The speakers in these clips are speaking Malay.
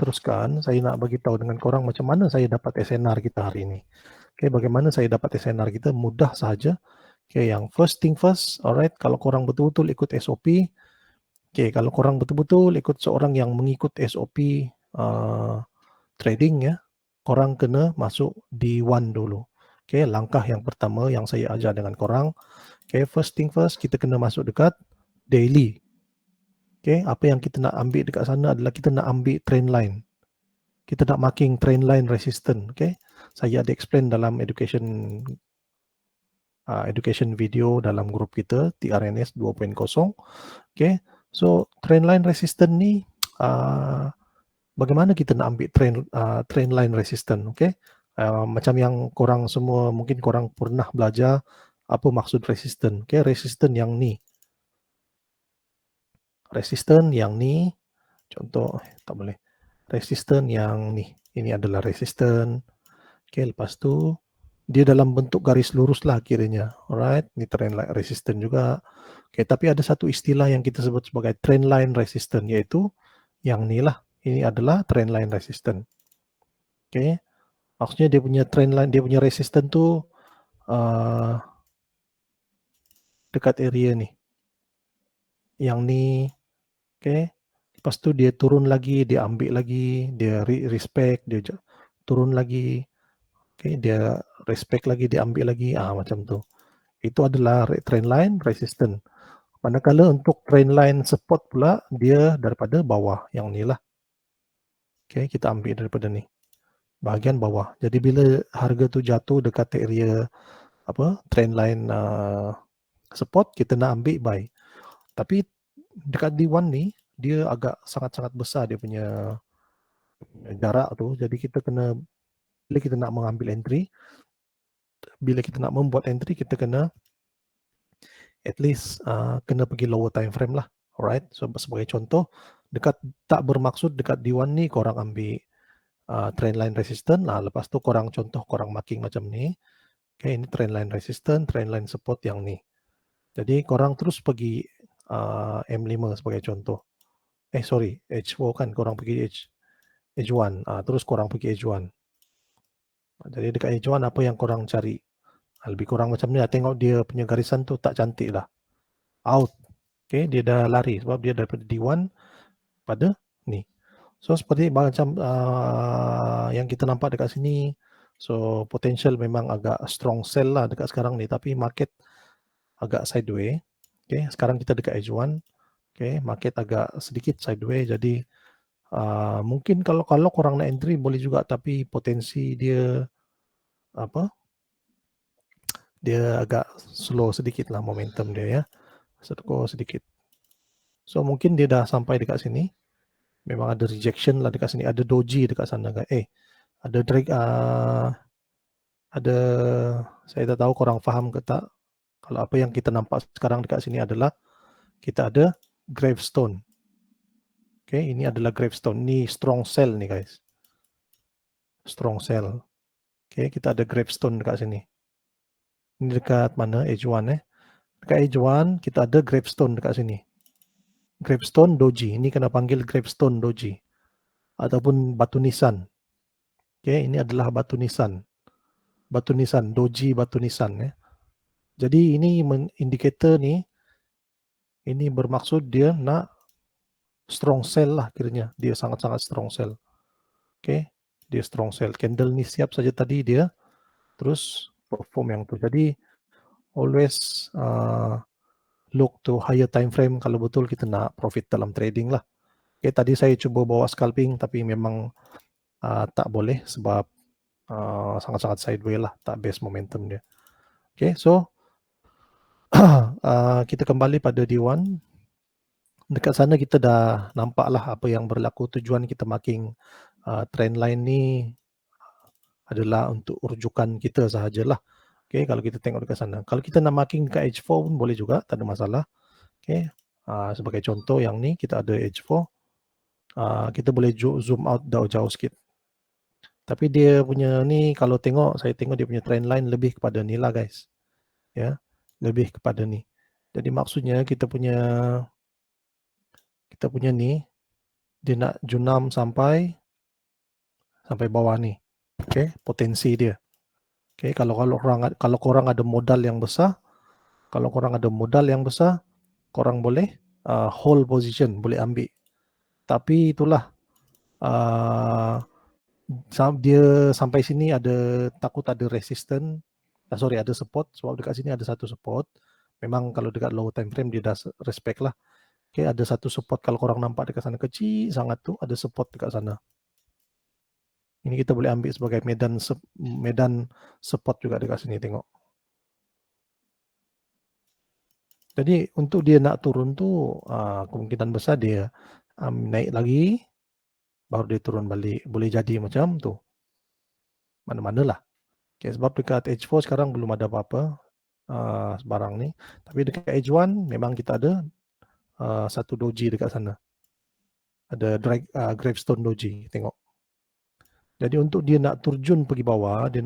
teruskan, saya nak bagi tahu dengan korang macam mana saya dapat SNR kita hari ini. Okay, bagaimana saya dapat SNR kita? Mudah sahaja. Okay, yang first thing first, alright, kalau korang betul-betul ikut SOP, okay, kalau korang betul-betul ikut seorang yang mengikut SOP trading ya, korang kena masuk D1 dulu. Okay, langkah yang pertama yang saya ajar dengan korang, okay, first thing first, kita kena masuk dekat daily. Okay, apa yang kita nak ambil dekat sana adalah kita nak ambil trend line. Kita nak marking trend line resistance. Okay, saya ada explain dalam education video dalam grup kita TRNS 2.0. Okay, so trend line resistance ni bagaimana kita nak ambil trend line resistance. Okay, macam yang korang semua mungkin korang pernah belajar apa maksud resistance. Okay, resistance yang ni, contoh tak boleh, resistance yang ni, ini adalah resistance. Okay, lepas tu dia dalam bentuk garis lurus lah kiranya. Alright, ni trend line resistance juga. Okay, tapi ada satu istilah yang kita sebut sebagai trend line resistance, iaitu yang ni lah. Ini adalah trend line resistance. Okay, maksudnya dia punya trend line, dia punya resistance tu dekat area ni. Yang ni, okay. Lepas tu dia turun lagi, dia ambil lagi, dia respect, dia turun lagi. Okay, dia respect lagi, dia ambil lagi, macam tu. Itu adalah trend line resistance. Manakala untuk trend line support pula, dia daripada bawah, yang ni lah. Okay, kita ambil daripada ni, bahagian bawah. Jadi bila harga tu jatuh dekat area trend line support, kita nak ambil buy. Tapi dekat D1 ni, dia agak sangat-sangat besar dia punya jarak tu. Jadi kita kena, bila kita nak mengambil entry, bila kita nak membuat entry, kita kena at least kena pergi lower time frame lah. Alright, so sebagai contoh, tak bermaksud dekat D1 ni korang ambil trend line resistance lah. Lepas tu korang marking macam ni. Okay, ini trend line resistance, trend line support yang ni. Jadi korang terus pergi M5 sebagai contoh. H4 kan, korang pergi H1. Terus korang pergi H1. Jadi dekat H1 apa yang korang cari? Lebih kurang macam ni lah. Tengok dia punya garisan tu tak cantik lah. Out. Okay, dia dah lari sebab dia daripada D1 pada ni. So seperti macam yang kita nampak dekat sini. So potential memang agak strong sell lah dekat sekarang ni. Tapi market agak sideways. Okay, sekarang kita dekat H1. Okay, market agak sedikit sideways. Jadi mungkin kalau korang nak entry boleh juga. Tapi potensi dia dia agak slow sedikit lah momentum dia ya. Sedikit. So mungkin dia dah sampai dekat sini. Memang ada rejection lah dekat sini. Ada doji dekat sana kan. Ada drag. Ada, saya tak tahu korang faham ke tak. Kalau apa yang kita nampak sekarang dekat sini adalah kita ada gravestone. Okay, ini adalah gravestone. Ini strong sell ni guys. Strong sell. Okay, kita ada gravestone dekat sini. Ini dekat mana? H1 Dekat H1 kita ada gravestone dekat sini. Gravestone doji. Ini kena panggil gravestone doji. Ataupun batu nisan. Okay, ini adalah batu nisan. Batu nisan. Doji batu nisan. Jadi ini indikator ni, ini bermaksud dia nak strong sell lah kiranya. Dia sangat-sangat strong sell. Okay, dia strong sell. Candle ni siap saja tadi dia terus perform yang tu. Jadi always look to higher time frame kalau betul kita nak profit dalam trading lah. Okay, tadi saya cuba bawa scalping tapi memang tak boleh sebab sangat-sangat sideways lah, tak base momentum dia. Okay, so kita kembali pada D1. Dekat sana kita dah nampak lah apa yang berlaku. Tujuan kita marking trend line ni adalah untuk rujukan kita sahajalah. Okay, kalau kita tengok dekat sana. Kalau kita nak marking dekat H4 pun boleh juga, tak ada masalah. Okay, sebagai contoh yang ni kita ada H4. Kita boleh zoom out jauh sikit. Tapi dia punya ni, kalau saya tengok dia punya trend line lebih kepada ni lah guys. Ya, lebih kepada ni. Jadi maksudnya kita punya ni, dia nak junam sampai sampai bawah nih. Oke, potensi dia. Oke, kalau korang ada modal yang besar, korang boleh hold position, boleh ambil. Tapi itulah dia sampai sini takut ada resistance, ada support, sebab dekat sini ada satu support. Memang kalau dekat low time frame dia dah respect lah. Oke, ada satu support, kalau korang nampak dekat sana kecil sangat tuh, ada support dekat sana. Ini kita boleh ambil sebagai medan support juga dekat sini, tengok. Jadi untuk dia nak turun tuh kemungkinan besar dia naik lagi, baru dia turun balik. Boleh jadi macam tuh. Mana-mana lah. Okay, sebab dekat H4 sekarang belum ada apa-apa sebarang ni. Tapi dekat H1 memang kita ada satu doji dekat sana. Ada gravestone doji, tengok. Jadi untuk dia nak terjun pergi bawah, dia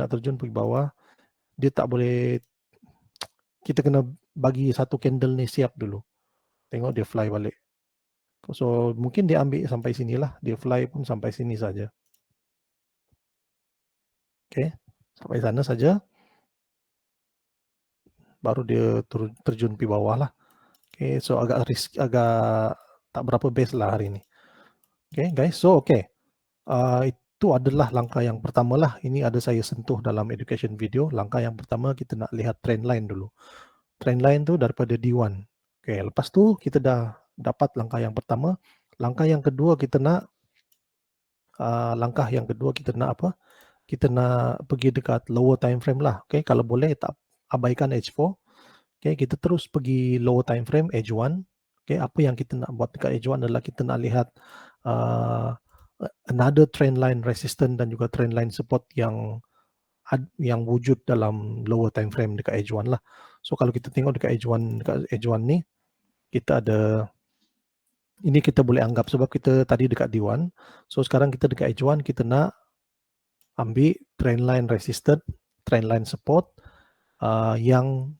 tak boleh, kita kena bagi satu candle ni siap dulu. Tengok dia fly balik. So mungkin dia ambil sampai sinilah, dia fly pun sampai sini saja. Okay, sampai sana saja. Baru dia terjun pergi bawah lah. Okay, so agak tak berapa best lah hari ini. Okay guys, so okay. Itu adalah langkah yang pertama lah. Ini ada saya sentuh dalam education video. Langkah yang pertama kita nak lihat trend line dulu. Trend line tu daripada D1. Okay, lepas tu kita dah dapat langkah yang pertama. Langkah yang kedua kita nak apa? Kita nak pergi dekat lower time frame lah. Okay, kalau boleh tak abaikan H4. Okay, kita terus pergi lower time frame H1. Okay, apa yang kita nak buat dekat H1 adalah kita nak lihat another trend line resistance dan juga trend line support yang wujud dalam lower time frame dekat H1 lah. So kalau kita tengok dekat H1 ni, kita ada, ini kita boleh anggap sebab kita tadi dekat D1. So sekarang kita dekat H1, kita nak ambil trend line resistance, trend line support yang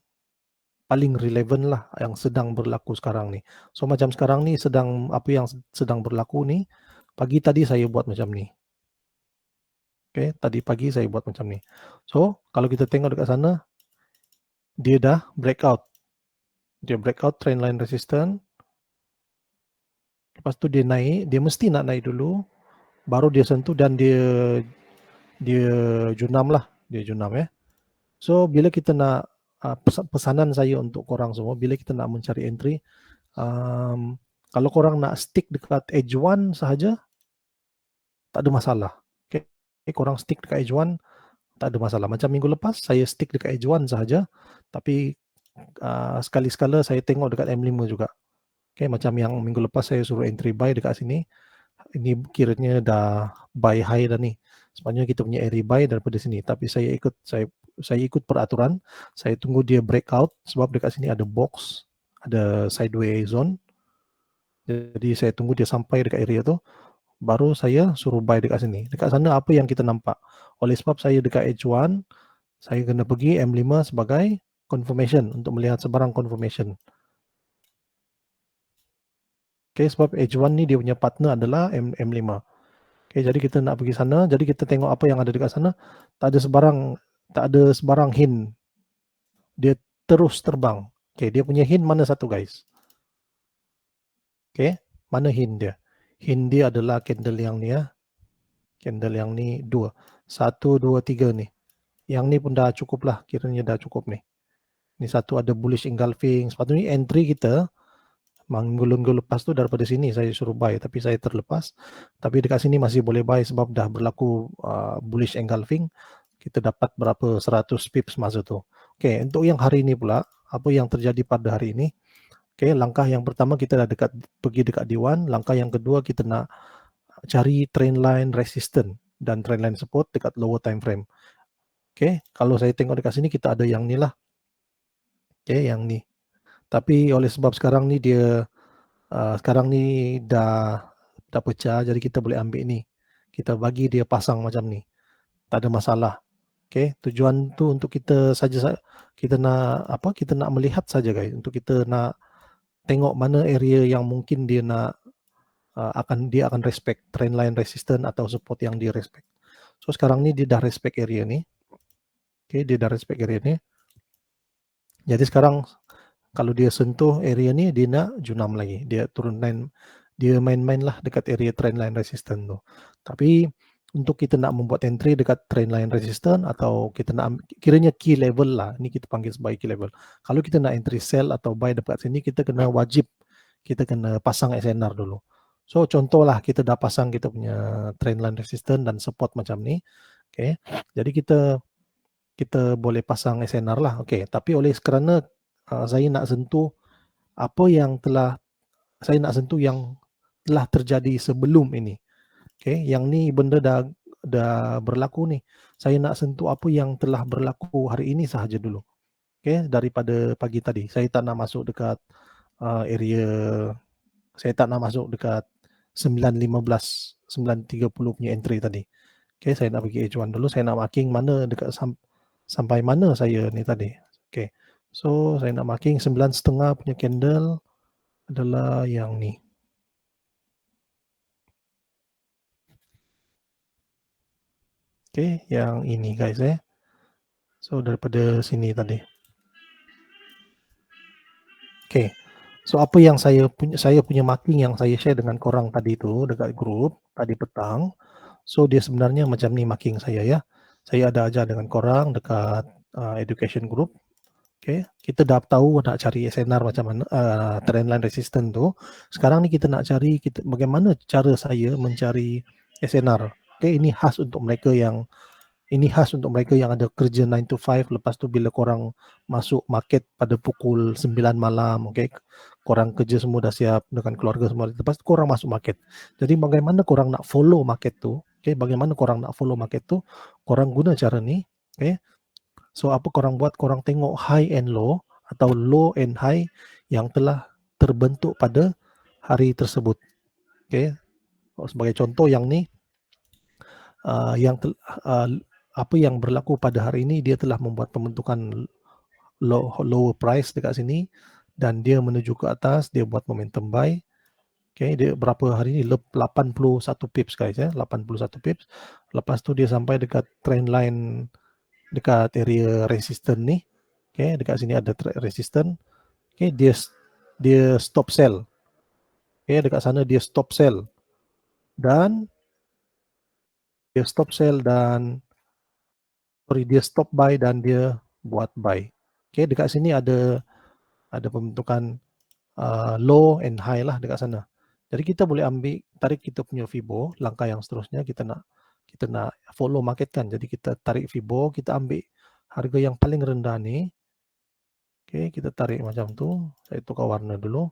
paling relevan lah, yang sedang berlaku sekarang ni. So macam sekarang ni apa yang sedang berlaku ni, pagi tadi saya buat macam ni. Okay, tadi pagi saya buat macam ni. So kalau kita tengok dekat sana, dia dah breakout. Dia breakout trend line resistance. Lepas tu dia naik, dia mesti nak naik dulu, baru dia sentuh dan dia junam lah, dia junam ya. So bila kita nak pesanan saya untuk korang semua, bila kita nak mencari entry, kalau korang nak stick dekat H1 sahaja, tak ada masalah. Okay, korang stick dekat H1, tak ada masalah. Macam minggu lepas, saya stick dekat H1 sahaja, tapi sekali-sekala saya tengok dekat M5 juga. Okay, macam yang minggu lepas saya suruh entry buy dekat sini, ini kiranya dah buy high dah ni. Sebenarnya kita punya area buy daripada sini, tapi saya ikut peraturan, saya tunggu dia breakout sebab dekat sini ada box, ada sideways zone. Jadi saya tunggu dia sampai dekat area tu, baru saya suruh buy dekat sini. Dekat sana apa yang kita nampak? Oleh sebab saya dekat H1, saya kena pergi M5 sebagai confirmation, untuk melihat sebarang confirmation. Okay, sebab H1 ni dia punya partner adalah M5. Okay, jadi kita nak pergi sana, jadi kita tengok apa yang ada dekat sana. Tak ada sebarang hint. Dia terus terbang. Okay, dia punya hint mana satu guys? Okay, mana hint dia? Hint dia adalah candle yang ni ya. Candle yang ni 2. 1, 2, 3 ni. Yang ni pun dah cukup lah, kiranya dah cukup ni. Ni satu ada bullish engulfing. Sepatutnya entry kita minggu lepas tu daripada sini saya suruh buy, tapi saya terlepas. Tapi dekat sini masih boleh buy sebab dah berlaku bullish engulfing. Kita dapat berapa 100 pips masa tu. Okay, untuk yang hari ini pula, apa yang terjadi pada hari ini? Okay, langkah yang pertama kita dah pergi dekat D1. Langkah yang kedua kita nak cari trend line resistance dan trend line support dekat lower time frame. Okay, kalau saya tengok dekat sini kita ada yang ni lah. Okay, yang ni. Tapi oleh sebab sekarang ni dia dah pecah, jadi kita boleh ambil ni. Kita bagi dia pasang macam ni. Tak ada masalah. Okay, tujuan tu untuk kita nak melihat saja guys, untuk kita nak tengok mana area yang mungkin dia nak dia akan respect trend line resistance atau support yang dia respect. So sekarang ini dia dah respect area nih. Oke, dia dah respect area nih. Jadi sekarang kalau dia sentuh area ni, dia nak junam lagi. Dia turun line, dia main-main lah dekat area trend line resistance tu. Tapi untuk kita nak membuat entry dekat trend line resistance atau kita nak kiranya key level lah, ni kita panggil sebagai key level. Kalau kita nak entry sell atau buy dekat sini, kita kena wajib, kita kena pasang SNR dulu. So contohlah kita dah pasang kita punya trend line resistance dan support macam ni. Okay. Jadi kita boleh pasang SNR lah. Okay. Tapi oleh kerana saya nak sentuh apa yang telah saya nak sentuh yang telah terjadi sebelum ini. Okay, yang ni benda dah berlaku ni. Saya nak sentuh apa yang telah berlaku hari ini sahaja dulu. Okay, daripada pagi tadi. Saya tak nak masuk dekat area, saya tak nak masuk dekat 9.15, 9.30 punya entry tadi. Okay, saya nak pergi H1 dulu. Saya nak marking mana dekat sampai mana saya ni tadi. Okay, so saya nak marking 9.30 punya candle adalah yang ni. Okay, yang ini guys So daripada sini tadi. Okay. So apa yang saya punya marking yang saya share dengan korang tadi tu dekat grup tadi petang. So dia sebenarnya macam ni marking saya ya. Saya ada ajar dengan korang dekat education group. Okay. Kita dah tahu nak cari SNR macam mana, trendline resistance tu. Sekarang ni kita nak cari bagaimana cara saya mencari SNR. Okay, ini khas untuk mereka yang ada kerja 9 to 5, lepas tu bila korang masuk market pada pukul 9 malam, okay, korang kerja semua dah siap dengan keluarga semua, lepas tu korang masuk market. Jadi bagaimana korang nak follow market tu, okay, korang guna cara ni, okay. So apa korang buat, korang tengok high and low atau low and high yang telah terbentuk pada hari tersebut, okay. Sebagai contoh yang ni, apa yang berlaku pada hari ini, dia telah membuat pembentukan lower price dekat sini dan dia menuju ke atas, dia buat momentum buy. Okay, dia berapa hari ini? 81 pips guys 81 pips. Lepas tu dia sampai dekat trend line, dekat area resistance ni. Okay, dekat sini ada resistance. Okay, dia stop sell. Okay, dekat sana dia stop sell dan dia stop buy dan dia buat buy. Okay, dekat sini ada pembentukan low and high lah dekat sana. Jadi kita boleh ambil, tarik kita punya Fibo, langkah yang seterusnya kita nak follow market kan. Jadi kita tarik Fibo, kita ambil harga yang paling rendah ni. Okay, kita tarik macam tu. Saya tukar warna dulu.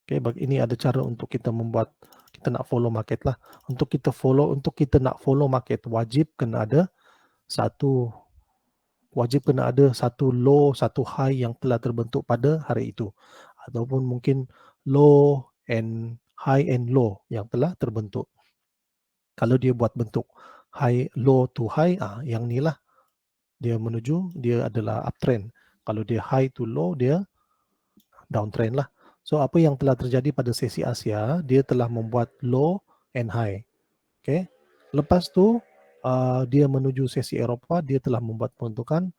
Okay, ini ada cara untuk kita nak follow market lah. Untuk kita nak follow market, wajib kena ada satu low, satu high yang telah terbentuk pada hari itu. Ataupun mungkin low and high and low yang telah terbentuk. Kalau dia buat bentuk low to high, yang ni lah dia adalah uptrend. Kalau dia high to low, dia downtrend lah. So apa yang telah terjadi pada sesi Asia, dia telah membuat low and high. Okay. Lepas tu dia menuju sesi Eropah, dia telah membuat pembentukan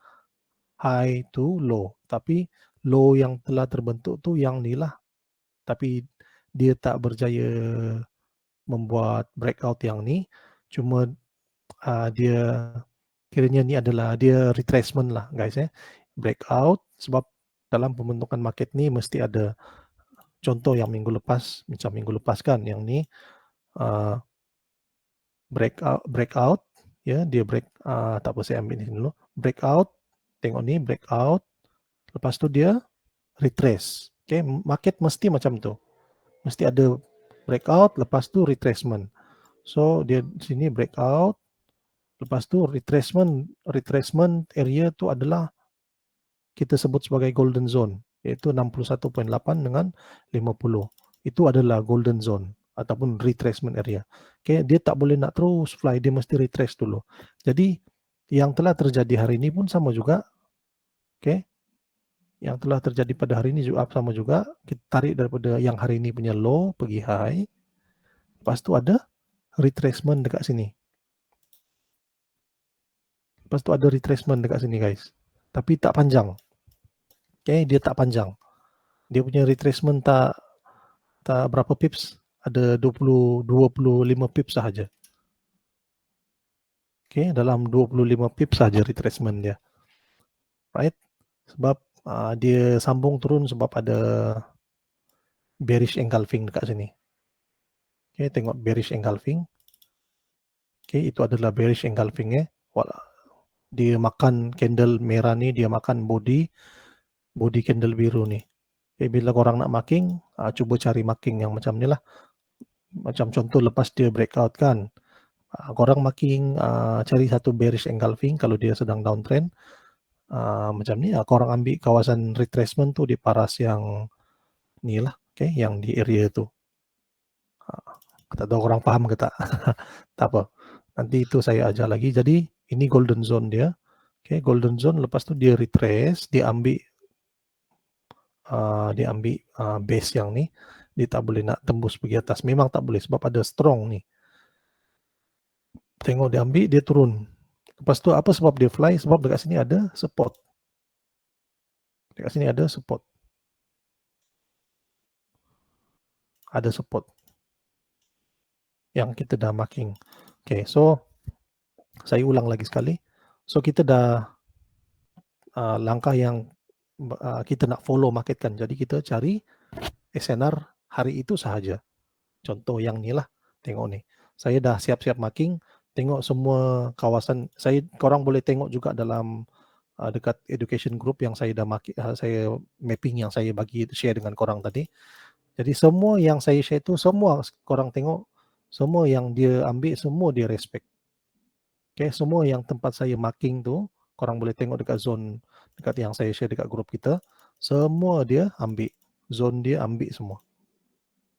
high to low. Tapi low yang telah terbentuk tu yang ni lah. Tapi dia tak berjaya membuat breakout yang ni. Cuma dia kiranya ni adalah dia retracement lah guys breakout, sebab dalam pembentukan market ni mesti ada contoh yang minggu lepas, macam minggu lepas kan yang ni breakout ya, dia tak apa, saya ambil ni dulu, breakout, tengok ni breakout, lepas tu dia retrace. Okay, market mesti macam tu, mesti ada breakout, lepas tu retracement. So dia sini breakout, lepas tu retracement area tu adalah kita sebut sebagai golden zone, iaitu 61.8 dengan 50. Itu adalah golden zone ataupun retracement area. Okay, dia tak boleh nak terus fly, dia mesti retrace dulu. Jadi yang telah terjadi hari ini pun sama juga. Okay, yang telah terjadi pada hari ini juga sama juga. Kita tarik daripada yang hari ini punya low pergi high. Lepas tu ada retracement dekat sini. Lepas tu ada retracement dekat sini guys. Tapi tak panjang. Okay, dia tak panjang. Dia punya retracement tak berapa pips. Ada 25 pips sahaja. Okay, dalam 25 pips sahaja retracement dia. Right? Sebab dia sambung turun sebab ada bearish engulfing dekat sini. Okay, tengok bearish engulfing. Okay, itu adalah bearish engulfing dia makan candle merah ni, dia makan body candle biru ni. Okay, bila korang nak marking, cuba cari marking yang macam ni lah. Macam contoh lepas dia breakout kan, korang marking cari satu bearish engulfing kalau dia sedang downtrend. Macam ni, korang ambil kawasan retracement tu di paras yang ni lah, okay, yang di area tu. Tak tahu korang faham ke tak? Tak apa. Nanti itu saya ajar lagi. Jadi ini golden zone dia. Okay, golden zone, lepas tu dia retrace, dia ambil base yang ni. Dia tak boleh nak tembus pergi atas. Memang tak boleh sebab ada strong ni. Tengok dia ambil, dia turun. Lepas tu apa sebab dia fly? Sebab dekat sini ada support. Dekat sini ada support. Ada support. Yang kita dah marking. Okay, so saya ulang lagi sekali. So kita dah langkah yang kita nak follow market kan. Jadi kita cari SNR hari itu sahaja. Contoh yang ni lah. Tengok ni. Saya dah siap-siap marking. Tengok semua kawasan. Korang boleh tengok juga dalam dekat education group yang saya dah saya mapping yang saya bagi share dengan korang tadi. Jadi semua yang saya share tu semua korang tengok, semua yang dia ambil semua dia respect. Okay, semua yang tempat saya marking tu korang boleh tengok dekat zone dekat yang saya share dekat group kita, semua dia ambil, zone dia ambil semua.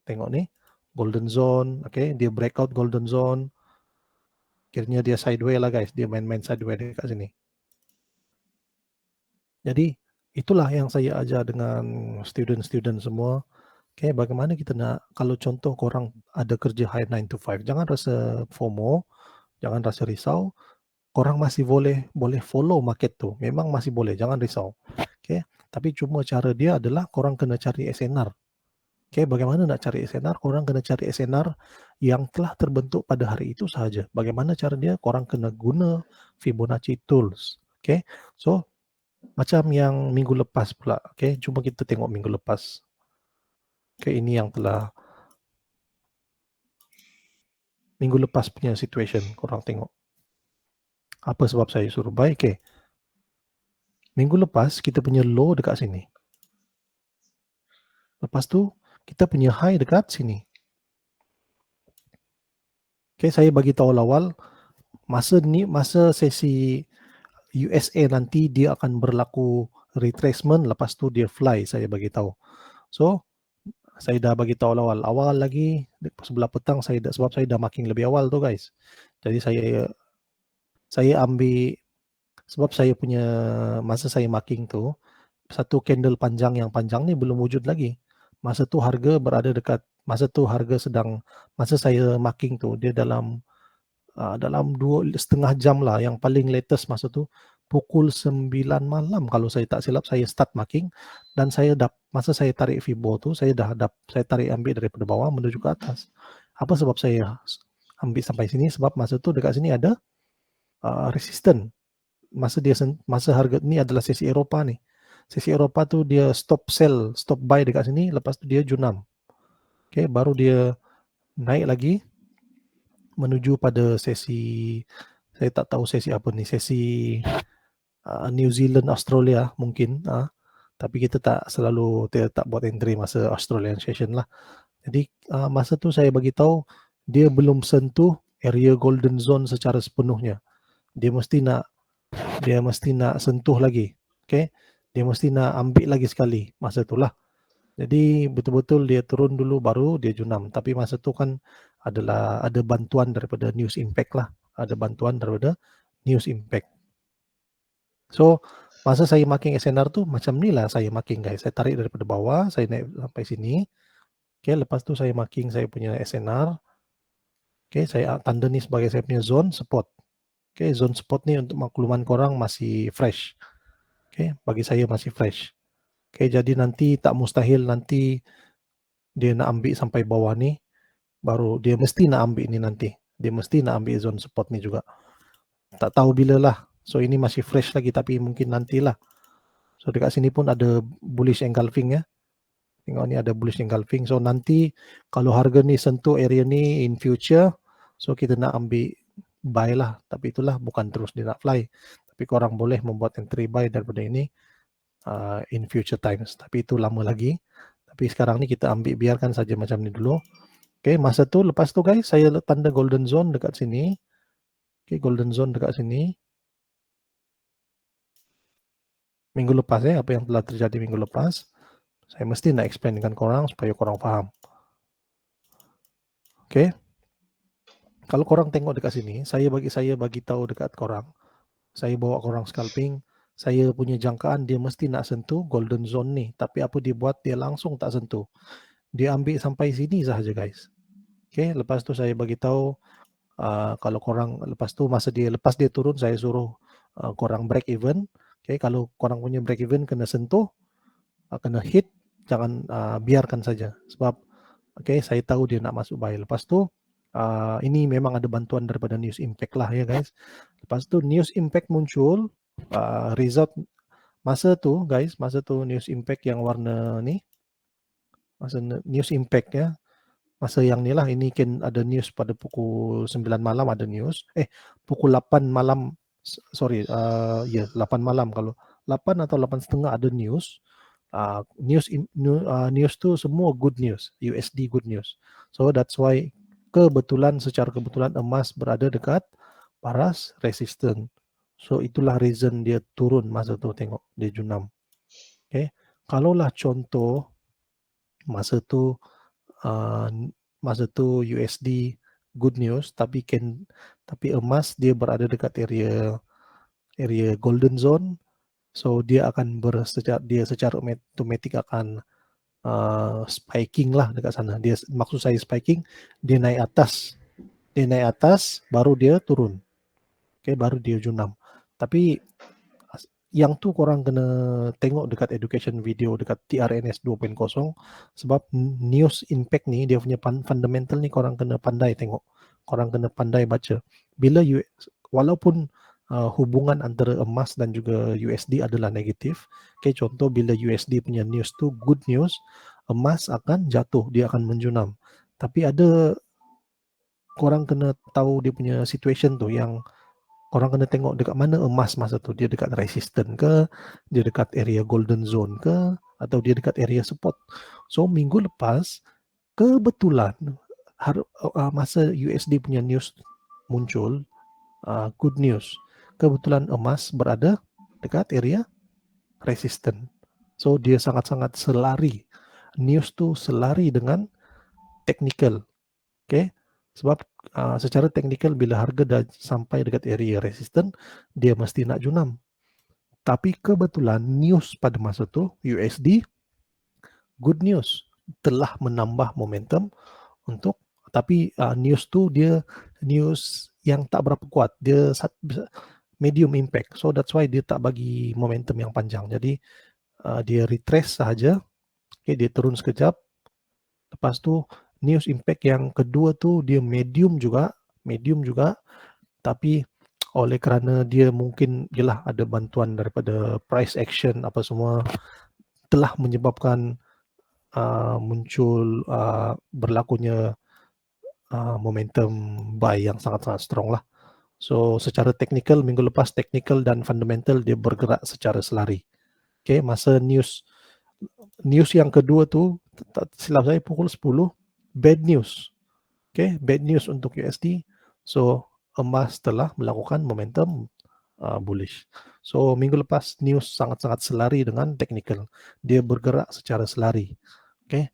Tengok ni, golden zone, okay, dia breakout golden zone. Akhirnya dia sideway lah guys, dia main-main sideway dekat sini. Jadi itulah yang saya ajar dengan student-student semua. Okay, bagaimana kita nak, kalau contoh korang ada kerja high 9 to 5, jangan rasa FOMO, jangan rasa risau. Korang masih boleh follow market tu. Memang masih boleh, jangan risau. Okay, tapi cuma cara dia adalah korang kena cari SNR. Okay, bagaimana nak cari SNR? Korang kena cari SNR yang telah terbentuk pada hari itu sahaja. Bagaimana cara dia? Korang kena guna Fibonacci Tools. Okay, so macam yang minggu lepas pula. Okay, cuba kita tengok minggu lepas. Okay, ini yang telah minggu lepas punya situation. Korang tengok. Apa sebab saya suruh buy? Okay. Minggu lepas kita punya low dekat sini. Lepas tu kita punya high dekat sini. Okay, saya bagi tahu awal masa sesi USA nanti dia akan berlaku retracement, lepas tu dia fly, saya bagi tahu. So saya dah bagi tahu awal lagi sebelah petang sebab saya dah marking lebih awal tu guys. Jadi saya ambil sebab saya punya masa saya marking tu satu candle panjang yang panjang ni belum wujud lagi. Masa tu harga berada dekat, masa saya marking tu dia dalam 2.5 jam lah, yang paling latest masa tu pukul 9 malam kalau saya tak silap saya start marking, dan masa saya tarik Fibo tu saya tarik ambil daripada bawah menuju ke atas. Apa sebab saya ambil sampai sini? Sebab masa tu dekat sini ada resistance. Masa harga ni adalah sesi Eropah ni. Sesi Eropah tu dia stop buy dekat sini, lepas tu dia junam. Okay, baru dia naik lagi menuju pada sesi, saya tak tahu sesi apa ni, sesi New Zealand Australia mungkin, tapi kita tak buat entry masa Australian session lah. Jadi masa tu saya bagi tahu dia belum sentuh area golden zone secara sepenuhnya. Dia mesti nak sentuh lagi. Okay, dia mesti nak ambil lagi sekali masa itulah. Jadi betul-betul dia turun dulu baru dia junam. Tapi masa tu kan ada bantuan daripada News Impact lah. Ada bantuan daripada News Impact. So masa saya marking SNR tu macam ni lah saya marking guys. Saya tarik daripada bawah, saya naik sampai sini. Okay, lepas tu saya marking saya punya SNR. Okay, saya tanda ni sebagai saya punya zone support. Oke, zone support nih untuk makluman korang masih fresh. Oke, bagi saya masih fresh. Oke, jadi nanti tak mustahil nanti dia nak ambil sampai bawah nih, baru dia mesti nak ambil ini nanti. Dia mesti nak ambil zone support nih juga. Tak tahu bila lah. So ini masih fresh lagi, tapi mungkin nantilah. So dekat sini pun ada bullish engulfing ya. Tengok ni ada bullish engulfing. So nanti kalau harga ni sentuh area ni in future, so kita nak ambil buy lah. Tapi itulah bukan terus dia nak fly. Tapi korang boleh membuat entry buy daripada ini in future times. Tapi itu lama lagi. Tapi sekarang ni kita ambil, biarkan saja macam ni dulu. Okay, masa tu lepas tu guys, saya tanda golden zone dekat sini. Okay, golden zone dekat sini. Minggu lepas ya, apa yang telah terjadi minggu lepas. Saya mesti nak explain dengan korang supaya korang faham. Okay. Kalau korang tengok dekat sini, saya bagi tahu dekat korang. Saya bawa korang scalping. Saya punya jangkaan dia mesti nak sentuh golden zone ni. Tapi apa dia buat, dia langsung tak sentuh. Dia ambil sampai sini sahaja guys. Okay, lepas tu saya bagi tahu kalau korang lepas tu lepas dia turun, saya suruh korang break even. Okay, kalau korang punya break even kena sentuh, kena hit, jangan biarkan saja. Sebab okay, saya tahu dia nak masuk buy. Lepas tu ini memang ada bantuan daripada News Impact lah ya guys. Lepas tu News Impact muncul result masa tu guys, masa tu News Impact yang warna ni, masa News Impact ya, masa yang ni lah, ini kan ada news pada pukul 9 malam ada news, pukul 8 malam, sorry, ya 8 malam, kalau 8 atau 8:30 ada news. News tu semua good news, USD good news. So that's why secara kebetulan emas berada dekat paras resistant. So itulah reason dia turun masa tu, tengok dia junam. Okay. Kalaulah contoh masa tu USD good news, tapi emas dia berada dekat area golden zone, so dia akan secara automatic akan spiking lah dekat sana. Maksud saya spiking, dia naik atas baru dia turun. Okay, baru dia junam. Tapi yang tu korang kena tengok dekat education video dekat TRNS 2.0, sebab News Impact ni dia punya fundamental ni korang kena pandai tengok, korang kena pandai baca. Walaupun hubungan antara emas dan juga USD adalah negatif, okay, contoh bila USD punya news tu good news, emas akan jatuh, dia akan menjunam. Tapi ada korang kena tahu dia punya situation tu, yang korang kena tengok dekat mana emas masa tu. Dia dekat resistant ke, dia dekat area golden zone ke, atau dia dekat area support. So minggu lepas kebetulan masa USD punya news muncul, good news, kebetulan emas berada dekat area resistant. So dia sangat-sangat selari. News tu selari dengan technical. Okay. Sebab secara teknikal bila harga dah sampai dekat area resistant, dia mesti nak junam. Tapi kebetulan news pada masa tu USD good news, telah menambah momentum untuk, tapi news tu dia news yang tak berapa kuat, dia medium impact. So that's why dia tak bagi momentum yang panjang. Jadi dia retrace sahaja. Okay, dia turun sekejap. Lepas tu News Impact yang kedua tu dia medium juga, tapi oleh kerana dia mungkin jelah ada bantuan daripada price action apa semua, telah menyebabkan muncul berlakunya momentum buy yang sangat-sangat strong lah. So secara teknikal minggu lepas, teknikal dan fundamental dia bergerak secara selari. Okay, masa news yang kedua tu, silap saya pukul 10, bad news. Okay, bad news untuk USD. So emas telah melakukan momentum bullish. So minggu lepas news sangat-sangat selari dengan technical. Dia bergerak secara selari. Okay.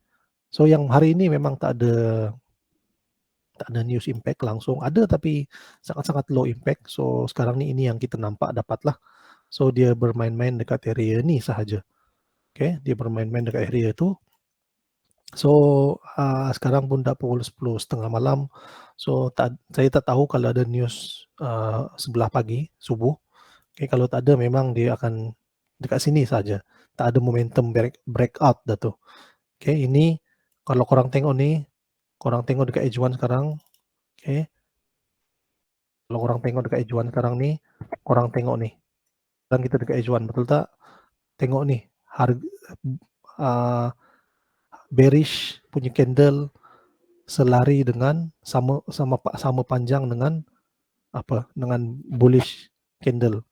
So yang hari ini memang tak ada news impact langsung. Ada tapi sangat-sangat low impact. So sekarang ini yang kita nampak dapatlah. So dia bermain-main dekat area ni sahaja. Okay, dia bermain-main dekat area tu. So, sekarang pun dah pukul 10.30 malam. So, saya tak tahu kalau ada news sebelah pagi, subuh. Okay, kalau tak ada memang dia akan dekat sini saja. Tak ada momentum breakout dah tu. Okay, ini kalau korang tengok ni, korang tengok dekat H1 sekarang. Okay, kalau korang tengok dekat H1 sekarang ni, korang tengok ni. Dan kita dekat H1, betul tak? Tengok ni, harga uh, bearish punya candle selari dengan sama panjang dengan apa? Dengan bullish candle.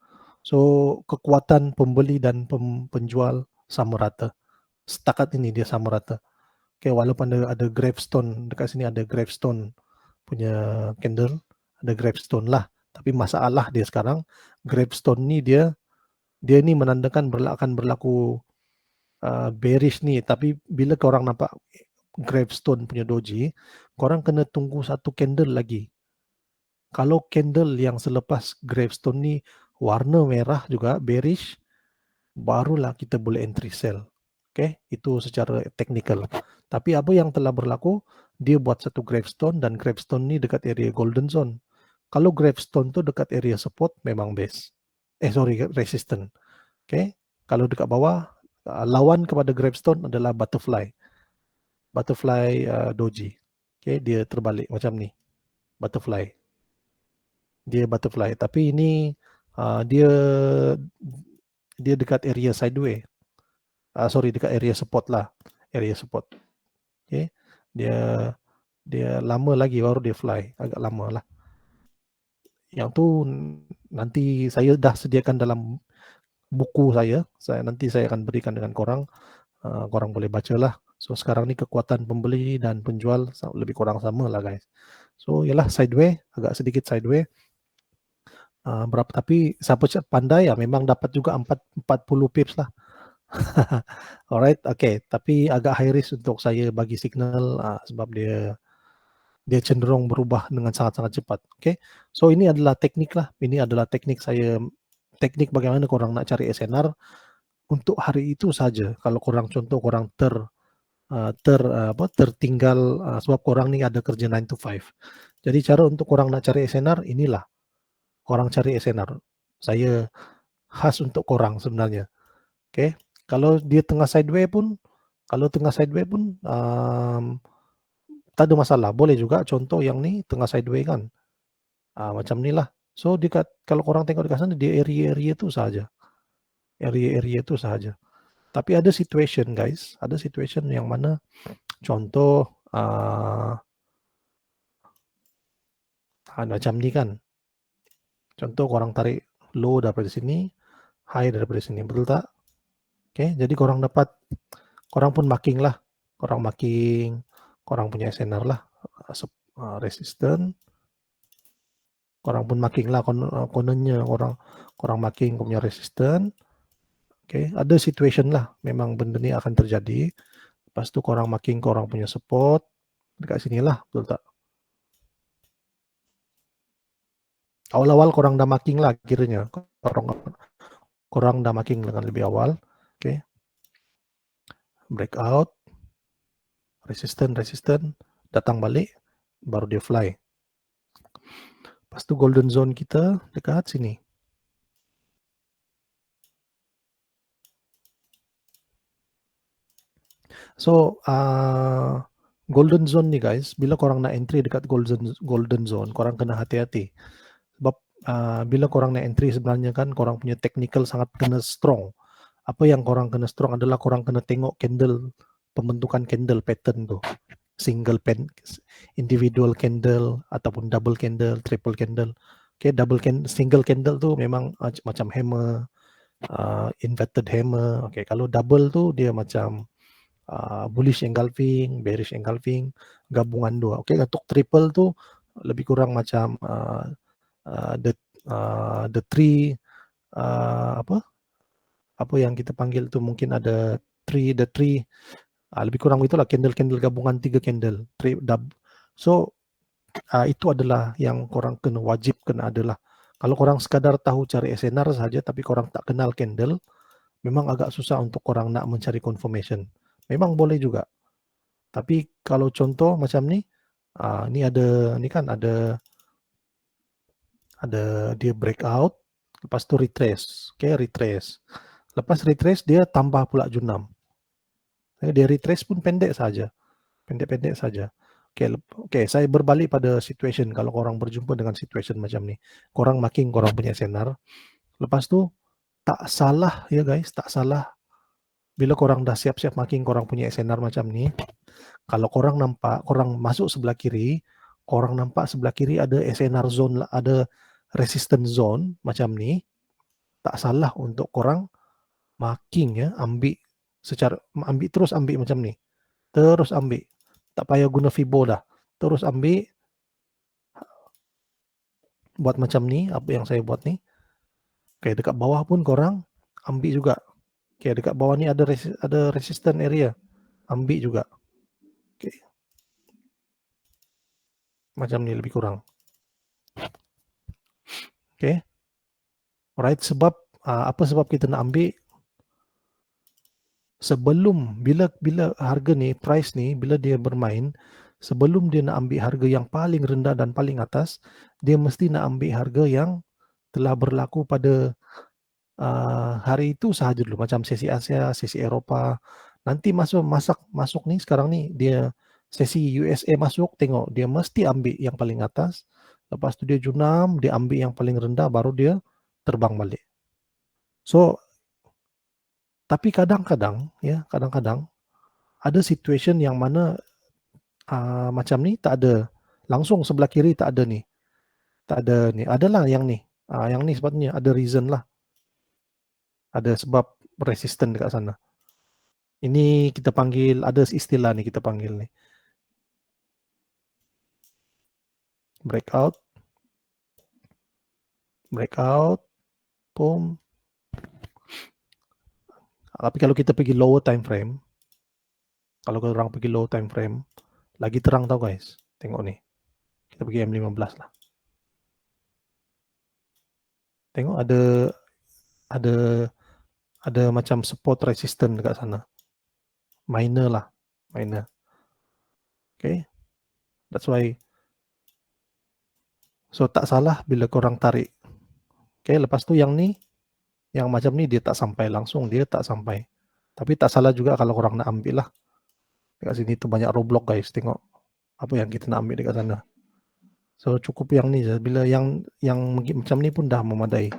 So kekuatan pembeli dan penjual sama rata. Setakat ini dia sama rata. Okay, walaupun ada gravestone dekat sini, ada gravestone punya candle, ada gravestone lah. Tapi masalah dia sekarang gravestone ni dia ni menandakan akan berlaku bearish ni. Tapi bila korang nampak gravestone punya doji, korang kena tunggu satu candle lagi. Kalau candle yang selepas gravestone ni warna merah juga bearish, barulah kita boleh entry sell. Okay, itu secara teknikal. Tapi apa yang telah berlaku, dia buat satu gravestone dan gravestone ni dekat area golden zone. Kalau gravestone tu dekat area support memang base. Resistant. Okay, kalau dekat bawah, lawan kepada gravestone adalah butterfly. Butterfly doji. Okay, dia terbalik macam ni. Butterfly. Dia butterfly. Tapi ini dia dekat area sideway. Dekat area support lah. Area support. Okay. Dia lama lagi baru dia fly. Agak lama lah. Yang tu nanti saya dah sediakan dalam buku saya. Nanti saya akan berikan dengan korang. Korang boleh baca lah. So sekarang ni kekuatan pembeli dan penjual lebih kurang sama lah guys. So yalah sideway. Agak sedikit sideway. Berapa, tapi siapa pandai ya memang dapat juga 40 pips lah. Alright, okay. Tapi agak high risk untuk saya bagi signal sebab dia cenderung berubah dengan sangat-sangat cepat. Okay, so ini adalah teknik lah. Ini adalah teknik saya, teknik bagaimana korang nak cari SNR untuk hari itu saja. Kalau korang contoh korang tertinggal sebab korang ni ada kerja 9 to 5. Jadi cara untuk korang nak cari SNR inilah. Korang cari SNR. Saya khas untuk korang sebenarnya. Okay, kalau dia tengah sideways pun tak ada masalah. Boleh juga contoh yang ni tengah sideways kan. Macam ni lah. So kalau korang tengok dekat sana, dia area-area tu sahaja. Area-area tu sahaja. Tapi ada situation guys. Ada situation yang mana contoh macam ni kan. Contoh korang tarik low daripada sini, high daripada sini. Betul tak? Okay, jadi korang pun marking lah. Korang punya SNR lah. Resistance. Korang pun marking lah kononnya korang marking punya resistance. Okay, ada situation lah memang benda ni akan terjadi. Lepas tu korang marking korang punya support dekat sini lah, betul tak? Awal-awal korang dah marking lah kiranya. Korang dah marking dengan lebih awal. Okay, breakout, resistance, datang balik, baru dia fly. Lepas tu golden zone kita dekat sini. So, golden zone ni guys, bila korang nak entry dekat golden zone, korang kena hati-hati. Sebab bila korang nak entry sebenarnya kan korang punya technical sangat kena strong. Apa yang korang kena strong adalah korang kena tengok candle, pembentukan candle pattern tu. Individual candle ataupun double candle, triple candle. Okay, single candle tu memang macam hammer, inverted hammer. Okay, kalau double tu dia macam bullish engulfing, bearish engulfing, gabungan dua. Okay, untuk triple tu lebih kurang macam the three apa yang kita panggil tu mungkin ada the three lebih kurang itulah candle gabungan 3 candle. So itu adalah yang korang wajib kena adalah. Kalau korang sekadar tahu cari SNR saja tapi korang tak kenal candle, memang agak susah untuk korang nak mencari confirmation. Memang boleh juga. Tapi kalau contoh macam ni, ni kan ada dia breakout, lepas tu retrace, retrace. Lepas retrace dia tambah pula junam. Dia retrace pun pendek saja, pendek-pendek saja. Oke, saya berbalik pada situation. Kalau korang berjumpa dengan situation macam ni, korang marking korang punya senar. Lepas tu tak salah ya guys, tak salah bila korang dah siap-siap marking korang punya senar macam ni. Kalau korang nampak, korang masuk sebelah kiri, korang nampak sebelah kiri ada SNR zone, ada resistance zone macam ni, tak salah untuk korang marking ya, ambil ambil macam ni. Terus ambil. Tak payah guna Fibo dah. Terus ambil, buat macam ni, apa yang saya buat ni. Oke, dekat bawah pun korang ambil juga. Oke, dekat bawah ni ada resistance area. Ambil juga. Oke. Macam ni lebih kurang. Oke. Alright, sebab apa sebab kita nak ambil? Sebelum bila harga ni, price ni, bila dia bermain, sebelum dia nak ambil harga yang paling rendah dan paling atas, dia mesti nak ambil harga yang telah berlaku pada hari itu sahaja dulu, macam sesi Asia, sesi Eropah. Nanti masuk ni, sekarang ni dia sesi USA masuk, tengok dia mesti ambil yang paling atas, lepas tu dia junam, dia ambil yang paling rendah, baru dia terbang balik. So, tapi kadang-kadang ada situation yang mana macam ni tak ada, langsung sebelah kiri tak ada ni, adalah yang ni, sebabnya ada reason lah, ada sebab resisten dekat sana. Ini kita panggil, ada istilah ni kita panggil ni, breakout, boom. Tapi kalau kita pergi lower time frame, kalau orang pergi low time frame, lagi terang tau guys. Tengok ni, kita pergi M15 lah. Tengok ada macam support resistance dekat sana. Minor lah, minor. Okay, that's why. So tak salah bila korang tarik. Okay, lepas tu yang ni, yang macam ni dia tak sampai langsung, dia tak sampai. Tapi tak salah juga kalau korang nak ambil lah. Dekat sini tu banyak roadblock guys, tengok apa yang kita nak ambil dekat sana. So cukup yang ni je. Bila yang macam ni pun dah memadai.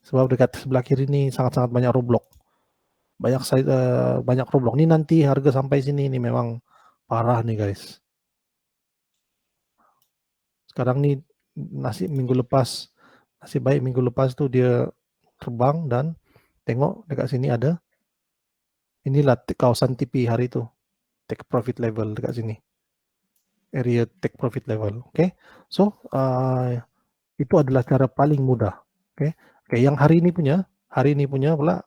Sebab dekat sebelah kiri ni sangat-sangat banyak roadblock. Banyak roadblock. Ni nanti harga sampai sini ni memang parah nih guys. Sekarang ni nasib baik minggu lepas tu dia terbang dan tengok dekat sini ada, inilah kawasan TP hari itu, take profit level dekat sini, area take profit level. Okay, so itu adalah cara paling mudah. Okay, yang hari ini punya pula,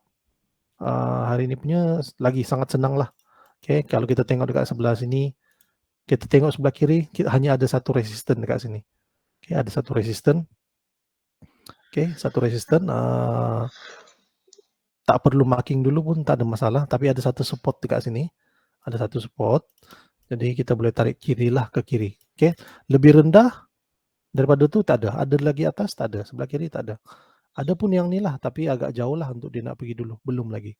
hari ini punya lagi sangat senang lah. Okay, kalau kita tengok dekat sebelah sini, kita tengok sebelah kiri, hanya ada satu resisten dekat sini. Okay, ada satu resisten. Okay, satu resisten. Tak perlu marking dulu pun tak ada masalah, tapi ada satu support dekat sini, ada satu support, jadi kita boleh tarik kiri lah, ke kiri. Okay, lebih rendah daripada tu tak ada lagi atas tak ada, sebelah kiri tak ada. Ada pun yang ni lah, tapi agak jauh lah untuk dia nak pergi dulu, belum lagi.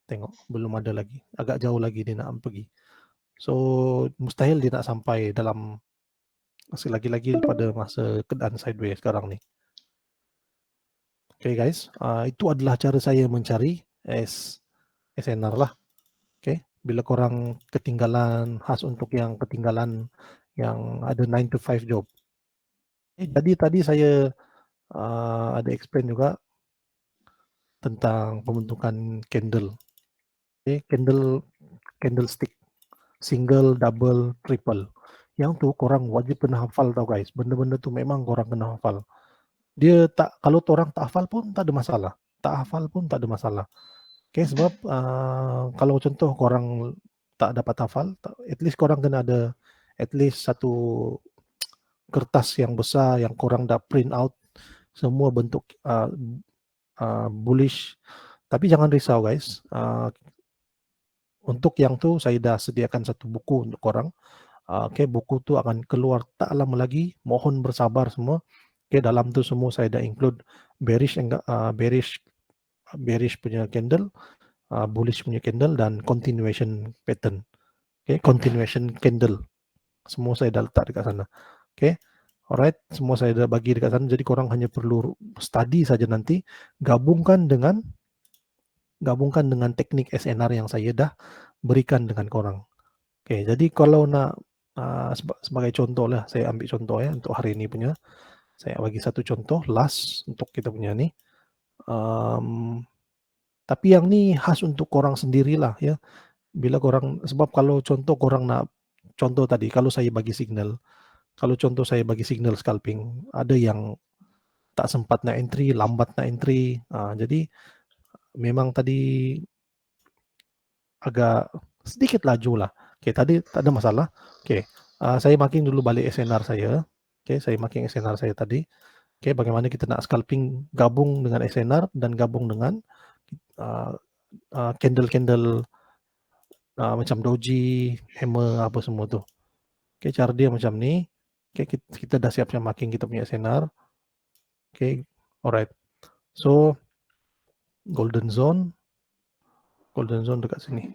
Tengok, belum ada lagi, agak jauh lagi dia nak pergi. So mustahil dia nak sampai dalam lagi pada masa keadaan sideways sekarang ni. Okay guys, itu adalah cara saya mencari SNR lah. Okay, bila korang ketinggalan, khas untuk yang ketinggalan yang ada 9 to 5 job. Jadi tadi saya ada explain juga tentang pembentukan candle. Okay, candlestick, single, double, triple. Yang tu korang wajib kena hafal tau guys. Benda-benda tu memang korang kena hafal. Dia tak, kalau orang tak hafal pun tak ada masalah. Tak hafal pun tak ada masalah. Okay, sebab kalau contoh korang tak dapat hafal, at least korang kena ada at least satu kertas yang besar yang korang dah print out semua bentuk bullish. Tapi jangan risau guys, Untuk yang tu saya dah sediakan satu buku untuk korang. Okey, buku tu akan keluar tak lama lagi, mohon bersabar semua. Okey, dalam tu semua saya dah include bearish bearish punya candle, bullish punya candle dan continuation pattern. Okey, continuation candle. Semua saya dah letak dekat sana. Okey. Alright, semua saya dah bagi dekat sana. Jadi korang hanya perlu study saja nanti, gabungkan dengan teknik SNR yang saya dah berikan dengan korang. Okey, jadi kalau nak sebagai contoh lah, saya ambil contoh ya untuk hari ini punya. Saya bagi satu contoh last untuk kita punya ni. Tapi yang ni khas untuk korang sendirilah ya. Bila korang, sebab kalau contoh korang nak contoh tadi, kalau saya bagi signal, kalau contoh saya bagi signal scalping, ada yang tak sempat nak entry, lambat nak entry. Jadi memang tadi agak sedikit laju lah. Okey, tadi tak ada masalah. Okey, saya marking dulu balik SNR saya. Okey, saya marking SNR saya tadi. Okey, bagaimana kita nak scalping gabung dengan SNR dan gabung dengan candle-candle macam doji, hammer, apa semua tu. Okey, cara dia macam ni. Okey, kita dah siap-siap marking kita punya SNR. Okey, alright. So, golden zone dekat sini.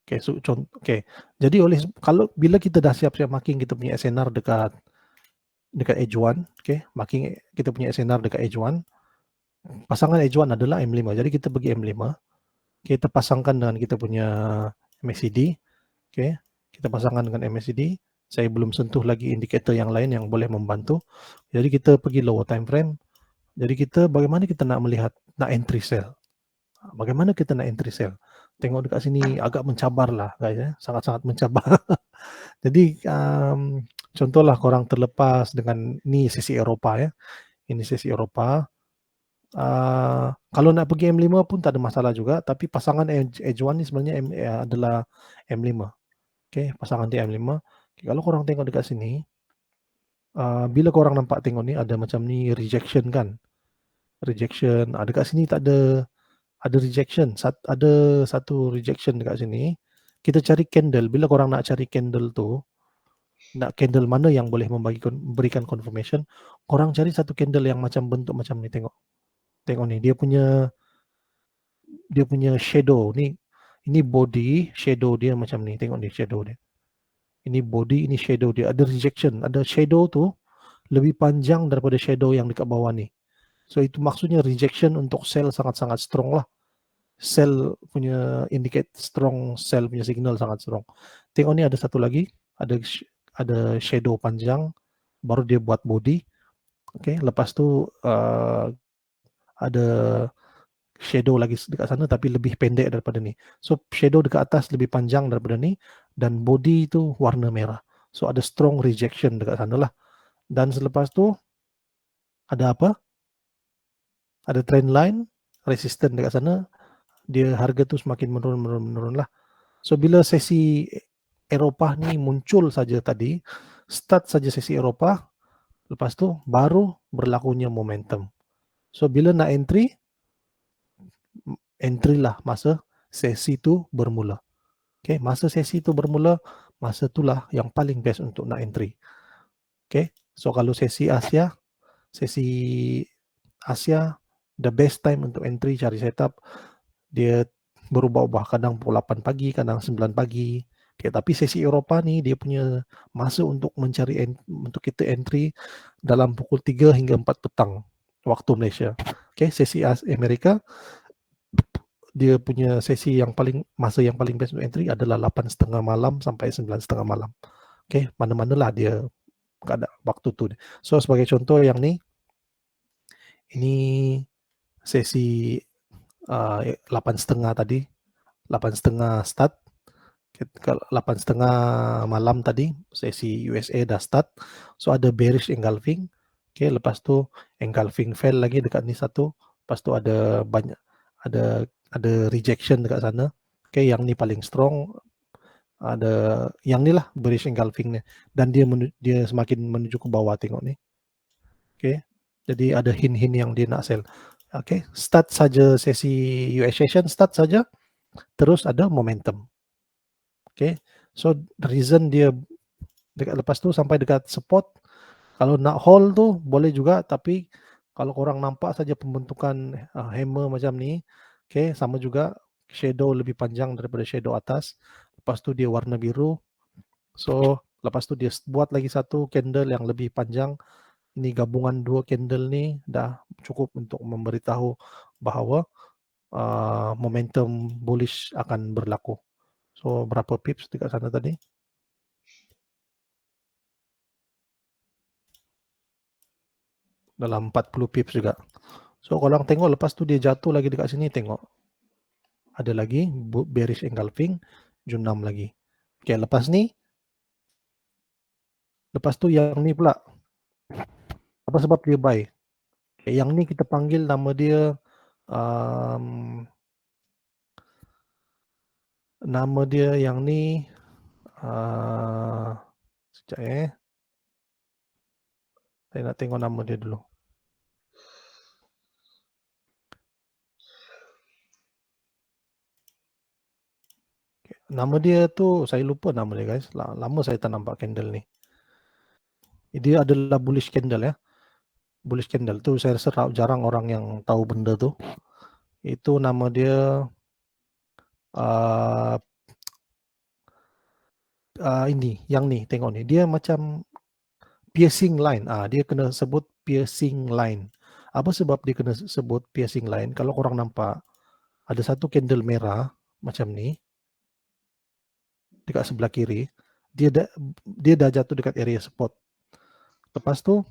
Okey, so okey. Jadi kalau bila kita dah siap-siap marking kita punya SNR dekat edge 1, okey, marking kita punya SNR dekat edge 1. Pasangan edge 1 adalah M5. Jadi kita pergi M5. Kita pasangkan dengan kita punya MACD. Okey, kita pasangkan dengan MACD. Saya belum sentuh lagi indikator yang lain yang boleh membantu. Jadi kita pergi lower time frame. Jadi bagaimana kita nak melihat nak entry sell? Bagaimana kita nak entry sell? Tengok dekat sini agak mencabar lah guys ya, sangat-sangat mencabar. Jadi contohlah korang terlepas dengan ni sesi Eropah ya. Ini sesi Eropah. Kalau nak pergi M5 pun tak ada masalah juga, tapi pasangan edge 1 ni sebenarnya adalah M5. Okey, pasangan dia M5. Okay, kalau korang tengok dekat sini, bila korang nampak tengok ni ada macam ni rejection kan? Rejection. Dekat sini tak ada rejection. Ada satu rejection dekat sini. Kita cari candle. Bila korang nak cari candle tu, nak candle mana yang boleh memberikan confirmation, korang cari satu candle yang macam bentuk macam ni. Tengok ni, dia punya shadow ni. Ini body, shadow dia macam ni. Tengok ni shadow dia. Ini body, ini shadow dia. Ada rejection. Ada shadow tu lebih panjang daripada shadow yang dekat bawah ni. So itu maksudnya rejection untuk sell sangat-sangat strong lah. Sell punya indicate strong, sell punya signal sangat strong. Tengok ni ada satu lagi. Ada shadow panjang. Baru dia buat body. Okay, lepas tu ada shadow lagi dekat sana tapi lebih pendek daripada ni. So shadow dekat atas lebih panjang daripada ni dan body tu warna merah. So ada strong rejection dekat sana lah. Dan selepas tu ada apa? Ada trend line, resistance dekat sana. Dia harga tu semakin menurun lah. So bila sesi Eropah ni muncul saja tadi, start saja sesi Eropah, lepas tu baru berlakunya momentum. So bila nak entry lah masa sesi tu bermula. Okay, masa sesi tu bermula, masa itulah yang paling best untuk nak entry. Okay, so kalau sesi Asia, the best time untuk entry cari setup, dia berubah-ubah, kadang pukul 8 pagi, kadang 9 pagi. Okay, tapi sesi Eropah ni dia punya masa untuk untuk kita entry dalam pukul 3 hingga 4 petang waktu Malaysia. Okay, sesi Amerika dia punya masa yang paling best untuk entry adalah 8.30 malam sampai 9.30 malam. Okay, mana-manalah dia ada waktu tu. So sebagai contoh yang ni, ini sesi 8.30 tadi, 8.30 start, 8.30 malam tadi sesi USA dah start. So ada bearish engulfing. Okay, lepas tu engulfing fail lagi dekat ni satu. Lepas tu ada banyak ada rejection dekat sana. Okay, yang ni paling strong. Ada yang ni lah bearish engulfing ni, dan dia semakin menuju ke bawah, tengok ni. Okay, jadi ada hint-hint yang dia nak sell. Okay, start saja sesi US session, start saja. terus ada momentum. Oke, so the reason dia dekat lepas tu sampai dekat support, kalau nak hold tu boleh juga, tapi kalau korang nampak saja pembentukan hammer macam ni, okay, sama juga shadow lebih panjang daripada shadow atas, lepas tu dia warna biru, so lepas tu dia buat lagi satu candle yang lebih panjang. Ini gabungan dua candle ni dah cukup untuk memberitahu bahawa momentum bullish akan berlaku. So berapa pips dekat sana tadi? Dalam 40 pips juga. So kalau orang tengok lepas tu dia jatuh lagi dekat sini, tengok ada lagi bearish engulfing, junam lagi. Okay, lepas tu yang ni pula, apa sebab dia buy? Okay, yang ni kita panggil nama dia nama dia yang ni sekejap saya nak tengok nama dia dulu. Okay, nama dia tu saya lupa nama dia guys. Lama saya tak nampak candle ni. Dia adalah bullish candle ya. Bullish candle tu saya rasa jarang orang yang tahu benda tu. Itu nama dia ini, yang ni tengok ni. Dia macam piercing line. Dia kena sebut piercing line. Apa sebab dia kena sebut piercing line? Kalau korang nampak ada satu candle merah macam ni dekat sebelah kiri, dia dah jatuh dekat area support. Lepas tu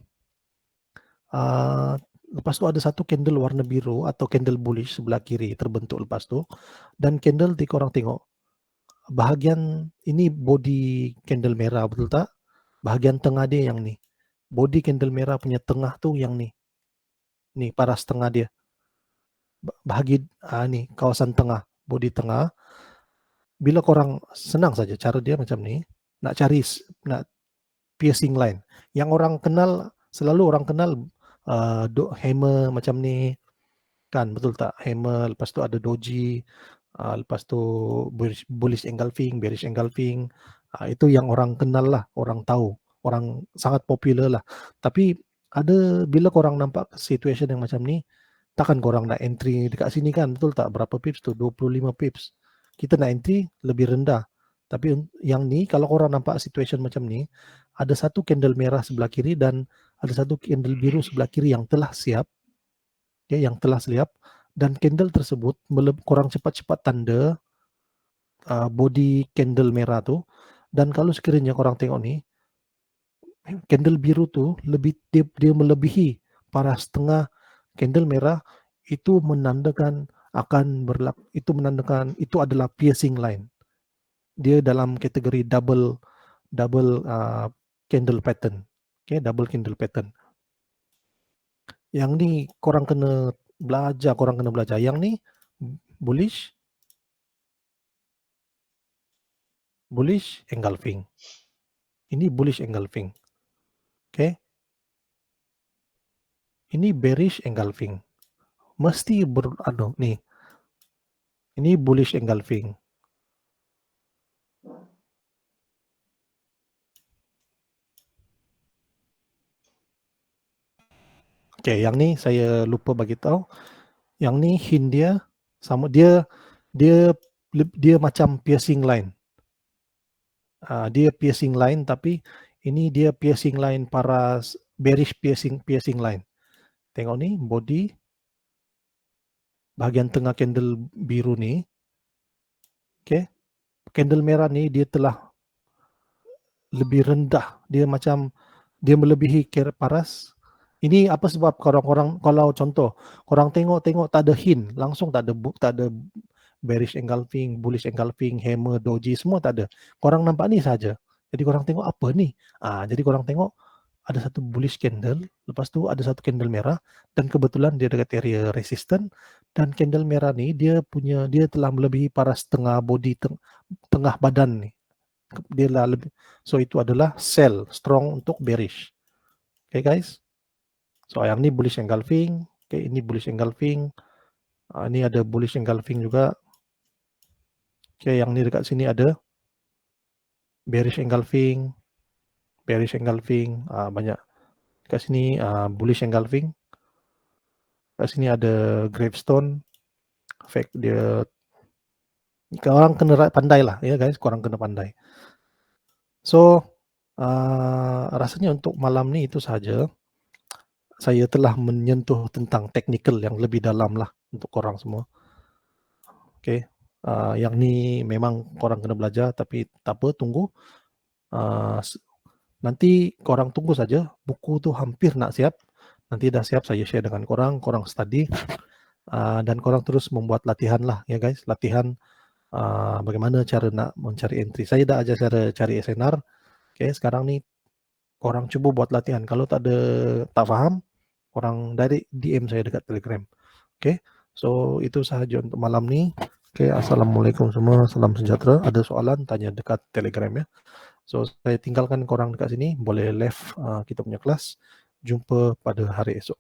ada satu candle warna biru atau candle bullish sebelah kiri terbentuk lepas tu, dan candle di korang tengok bahagian ini body candle merah, betul tak? Bahagian tengah dia yang ni. Body candle merah punya tengah tu yang ni. Ni paras tengah dia. Bahagi ni kawasan tengah, body tengah. Bila korang senang saja cara dia macam ni, nak cari nak piercing line. Yang orang kenal, selalu orang kenal hammer macam ni kan, betul tak? Hammer, lepas tu ada doji, lepas tu bullish engulfing, bearish engulfing. Itu yang orang kenal lah, orang tahu, orang sangat popular lah. Tapi ada bila korang nampak situation yang macam ni, takkan korang nak entry dekat sini kan, betul tak? Berapa pips tu? 25 pips. Kita nak entry lebih rendah. Tapi yang ni, kalau korang nampak situation macam ni, ada satu candle merah sebelah kiri dan ada satu candle biru sebelah kiri yang telah siap, yang telah siap, dan candle tersebut korang cepat-cepat tanda body candle merah tu. Dan kalau sekiranya korang tengok ni, candle biru tu dia melebihi paras tengah candle merah, itu menandakan itu adalah piercing line. Dia dalam kategori double candle pattern. Okay, double candle pattern. Yang ni korang kena belajar. Yang ni bullish engulfing. Ini bullish engulfing. Okay. Ini bearish engulfing. Mesti ni. Ini bullish engulfing. Okay, yang ni saya lupa bagi tahu. Yang ni hint dia sama, dia macam piercing line. Dia piercing line, tapi ini dia piercing line paras, bearish piercing line. Tengok ni body bahagian tengah candle biru ni. Okay, candle merah ni dia telah lebih rendah. Dia macam dia melebihi paras. Ini apa sebab korang kalau contoh korang tengok tak ada hint, langsung tak ada bearish engulfing, bullish engulfing, hammer, doji, semua tak ada. Korang nampak ni saja. Jadi korang tengok apa ni? Jadi korang tengok ada satu bullish candle, lepas tu ada satu candle merah, dan kebetulan dia dekat area resistant, dan candle merah ni dia telah melebihi paras tengah body tengah badan ni. Dia lah lebih, so itu adalah sell strong untuk bearish. Okay guys, so yang ni bullish engulfing. Okay, ini bullish engulfing. Ini ada bullish engulfing juga. Oke, yang di dekat sini ada bearish engulfing, banyak. Dekat sini bullish engulfing. Dekat sini ada gravestone, fake dia. Orang kena pandai lah ya guys, korang kena pandai. So rasanya untuk malam ni itu saja. Saya telah menyentuh tentang technical yang lebih dalam lah untuk korang semua. Oke, yang ni memang korang kena belajar, tapi tak apa, tunggu. Nanti korang tunggu saja, buku tu hampir nak siap. Nanti dah siap saya share dengan korang, korang study. Dan korang terus membuat latihan lah ya guys, latihan bagaimana cara nak mencari entry. Saya dah ajar cara cari SNR. Okay, sekarang ni korang cuba buat latihan. Kalau tak faham, korang direct DM saya dekat Telegram. Okay, so itu sahaja untuk malam ni. Okay, assalamualaikum semua, salam sejahtera. Ada soalan tanya dekat Telegram ya. So saya tinggalkan korang dekat sini, boleh left kita punya kelas. Jumpa pada hari esok.